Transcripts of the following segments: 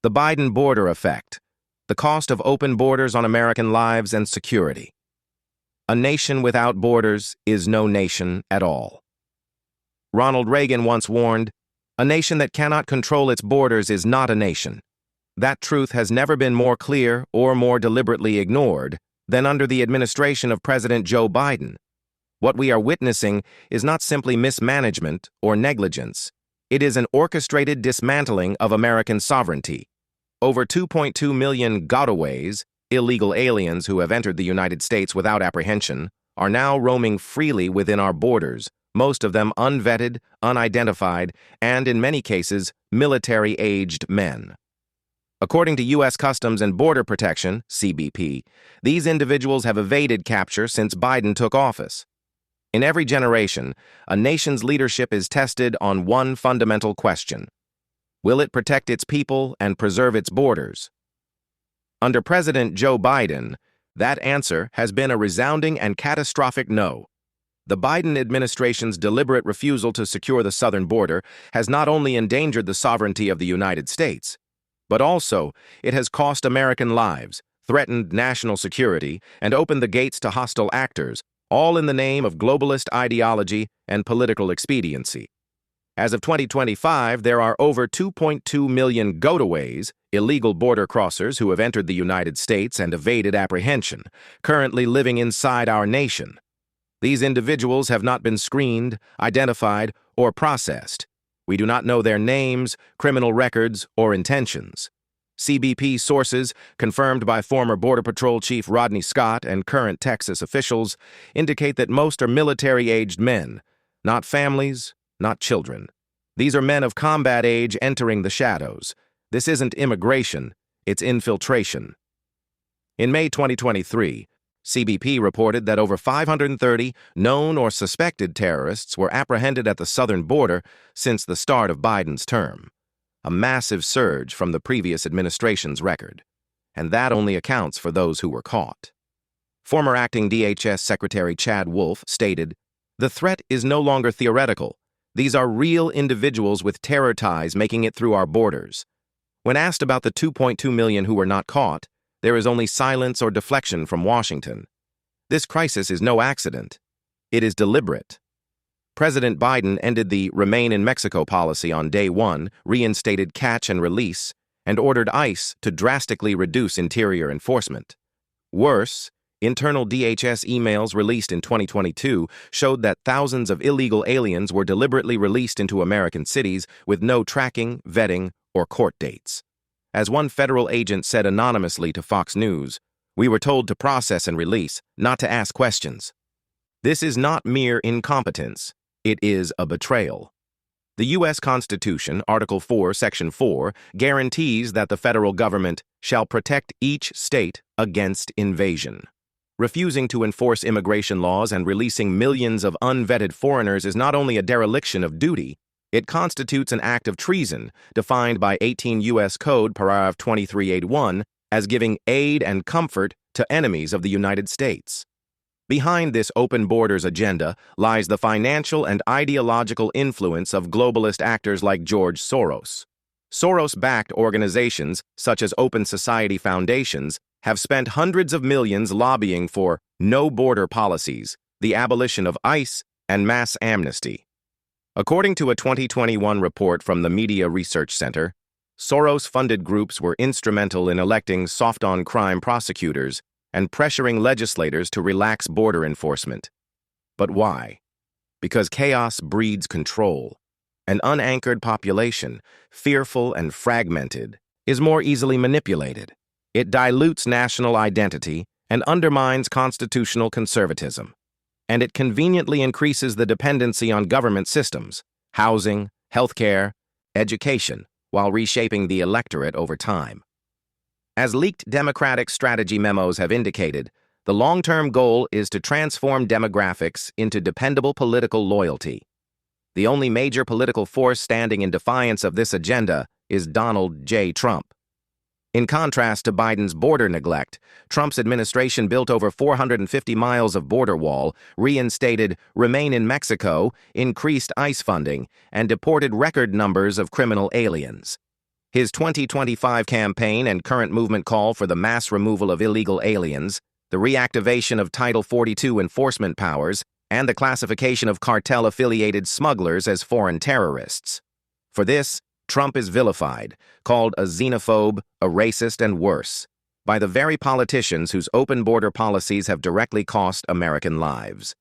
The Biden border effect. The cost of open borders on American lives and security. A nation without borders is no nation at all. Ronald Reagan once warned, "A nation that cannot control its borders is not a nation." That truth has never been more clear or more deliberately ignored than under the administration of President Joe Biden. What we are witnessing is not simply mismanagement or negligence. It is an orchestrated dismantling of American sovereignty. Over 2.2 million gotaways, illegal aliens who have entered the United States without apprehension, are now roaming freely within our borders, most of them unvetted, unidentified, and in many cases, military-aged men. According to U.S. Customs and Border Protection, CBP, these individuals have evaded capture since Biden took office. In every generation, a nation's leadership is tested on one fundamental question: will it protect its people and preserve its borders? Under President Joe Biden, that answer has been a resounding and catastrophic no. The Biden administration's deliberate refusal to secure the southern border has not only endangered the sovereignty of the United States, but also it has cost American lives, threatened national security, and opened the gates to hostile actors, all in the name of globalist ideology and political expediency. As of 2025, there are over 2.2 million gotaways, illegal border crossers who have entered the United States and evaded apprehension, currently living inside our nation. These individuals have not been screened, identified, or processed. We do not know their names, criminal records, or intentions. CBP sources, confirmed by former Border Patrol Chief Rodney Scott and current Texas officials, indicate that most are military-aged men, not families, not children. These are men of combat age entering the shadows. This isn't immigration, it's infiltration. In May 2023, CBP reported that over 530 known or suspected terrorists were apprehended at the southern border since the start of Biden's term, a massive surge from the previous administration's record. And that only accounts for those who were caught. Former acting DHS Secretary Chad Wolf stated, "The threat is no longer theoretical. These are real individuals with terror ties making it through our borders." When asked about the 2.2 million who were not caught, there is only silence or deflection from Washington. This crisis is no accident. It is deliberate. President Biden ended the Remain in Mexico policy on day one, reinstated catch and release, and ordered ICE to drastically reduce interior enforcement. Worse, internal DHS emails released in 2022 showed that thousands of illegal aliens were deliberately released into American cities with no tracking, vetting, or court dates. As one federal agent said anonymously to Fox News, "We were told to process and release, not to ask questions." This is not mere incompetence. It is a betrayal. The U.S. Constitution, Article 4, Section 4, guarantees that the federal government shall protect each state against invasion. Refusing to enforce immigration laws and releasing millions of unvetted foreigners is not only a dereliction of duty, it constitutes an act of treason, defined by 18 U.S. Code, paragraph 2381, as giving aid and comfort to enemies of the United States. Behind this open borders agenda lies the financial and ideological influence of globalist actors like George Soros. Soros-backed organizations, such as Open Society Foundations, have spent hundreds of millions lobbying for no-border policies, the abolition of ICE, and mass amnesty. According to a 2021 report from the Media Research Center, Soros-funded groups were instrumental in electing soft-on-crime prosecutors and pressuring legislators to relax border enforcement. But why? Because chaos breeds control. An unanchored population, fearful and fragmented, is more easily manipulated. It dilutes national identity and undermines constitutional conservatism. And it conveniently increases the dependency on government systems, housing, healthcare, education, while reshaping the electorate over time. As leaked Democratic strategy memos have indicated, the long-term goal is to transform demographics into dependable political loyalty. The only major political force standing in defiance of this agenda is Donald J. Trump. In contrast to Biden's border neglect, Trump's administration built over 450 miles of border wall, reinstated Remain in Mexico, increased ICE funding, and deported record numbers of criminal aliens. His 2025 campaign and current movement call for the mass removal of illegal aliens, the reactivation of Title 42 enforcement powers, and the classification of cartel-affiliated smugglers as foreign terrorists. For this, Trump is vilified, called a xenophobe, a racist, and worse, by the very politicians whose open border policies have directly cost American lives.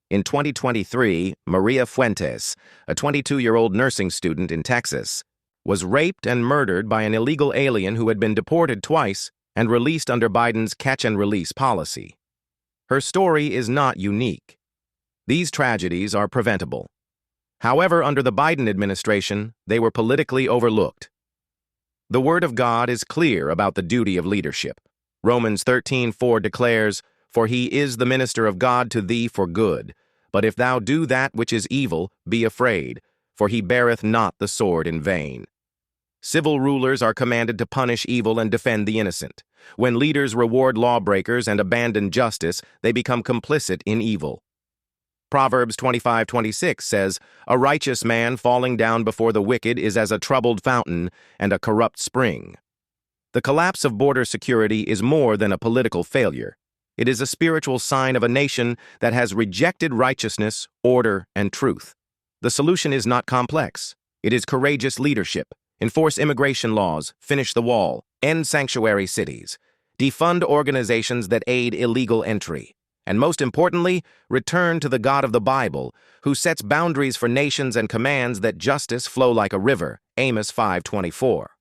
In 2023, Maria Fuentes, a 22-year-old nursing student in Texas, was raped and murdered by an illegal alien who had been deported twice and released under Biden's catch-and-release policy. Her story is not unique. These tragedies are preventable. However, under the Biden administration, they were politically overlooked. The Word of God is clear about the duty of leadership. Romans 13:4 declares, "For he is the minister of God to thee for good. But if thou do that which is evil, be afraid, for he beareth not the sword in vain." Civil rulers are commanded to punish evil and defend the innocent. When leaders reward lawbreakers and abandon justice, they become complicit in evil. Proverbs 25:26 says, "A righteous man falling down before the wicked is as a troubled fountain and a corrupt spring." The collapse of border security is more than a political failure. It is a spiritual sign of a nation that has rejected righteousness, order, and truth. The solution is not complex. It is courageous leadership. Enforce immigration laws, finish the wall, end sanctuary cities, defund organizations that aid illegal entry, and most importantly, return to the God of the Bible, who sets boundaries for nations and commands that justice flow like a river, Amos 5:24.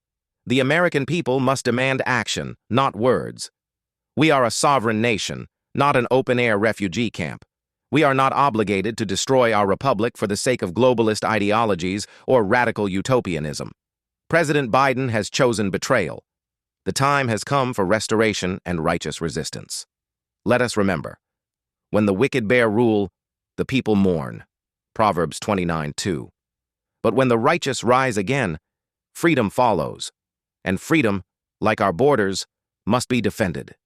The American people must demand action, not words. We are a sovereign nation, not an open-air refugee camp. We are not obligated to destroy our republic for the sake of globalist ideologies or radical utopianism. President Biden has chosen betrayal. The time has come for restoration and righteous resistance. Let us remember, when the wicked bear rule, the people mourn. Proverbs 29:2. But when the righteous rise again, freedom follows. And freedom, like our borders, must be defended.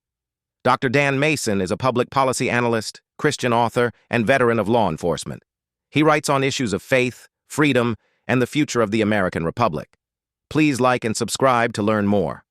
Dr. Dan Mason is a public policy analyst, Christian author, and veteran of law enforcement. He writes on issues of faith, freedom, and the future of the American Republic. Please like and subscribe to learn more.